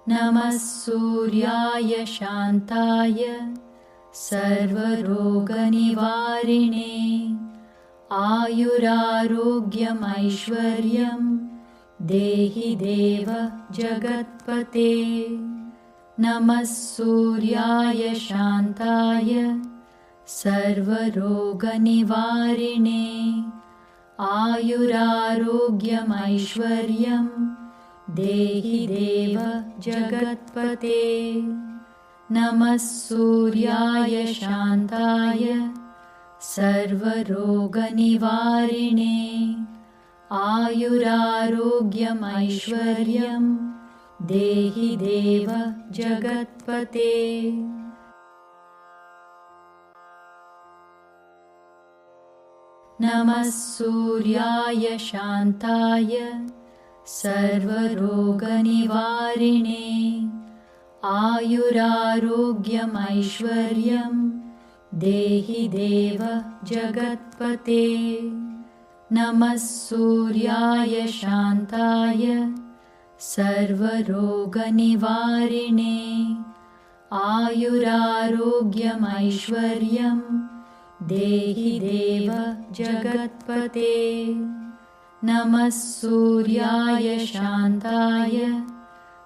नमः सूर्याय शान्ताय सर्वरोगनिवारिणे आयुरारोग्यमैश्वर्यं देहि देव जगत्पते। नमः सूर्याय शान्ताय सर्वरोगनिवारिणे आयुरारोग्यमैश्वर्यं देहि देव जगत्पते। नमः सूर्याय शान्ताय सर्वरोगनिवारिणे आयुरारोग्यमैश्वर्यं देहि देव जगत्पते। नमः सूर्याय शान्ताय सर्वरोगनिवारिणे आयुरारोग्यमैश्वर्यं देहि देव जगत्पते। नमः सूर्याय शान्ताय सर्वरोगनिवारिणे आयुरारोग्यमैश्वर्यं देहि देव जगत्पते। नमः सूर्याय शान्ताय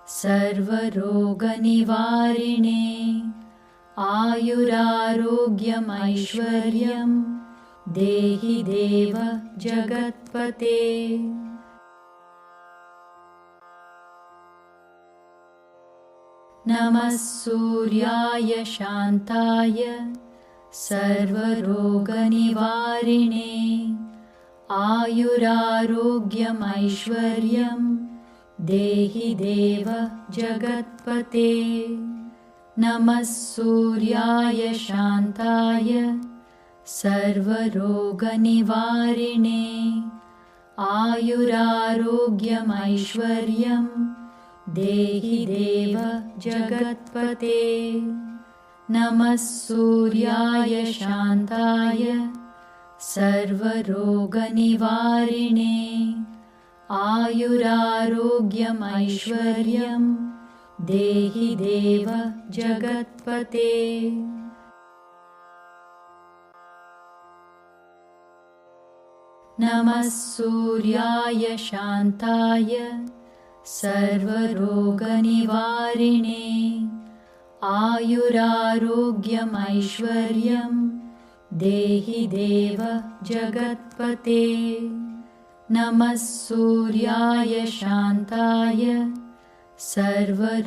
सर्वरोगनिवारिणे आयुरारोग्यमैश्वर्यं देहि देव जगत्पते। नमः सूर्याय शान्ताय सर्वरोगनिवारिणे आयुरारोग्यमैश्वर्यं देहि देव जगत्पते। नमः सूर्याय शान्ताय सर्वरोगनिवारिणे आयुरारोग्यमैश्वर्यं देहि देव जगत्पते। नमः सूर्याय शान्ताय सर्वरोगनिवारिणे आयुरारोग्यमैश्वर्यं देहि देव जगत्पते। नमः सूर्याय शान्ताय सर्वरोगनिवारिणे आयुरारोग्यमैश्वर्यं देहि देव जगत्पते। नमः सूर्याय शान्ताय सर्वरोगनिवारिणे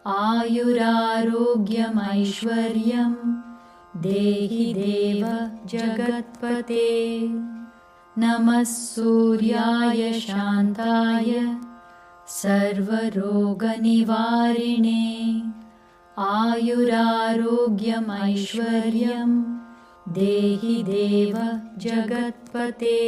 आयुरारोग्यमैश्वर्यं देहि देव जगत्पते। नमः सूर्याय शान्ताय सर्वरोगनिवारिणे आयुरारोग्यमैश्वर्यं देहि देव जगत्पते।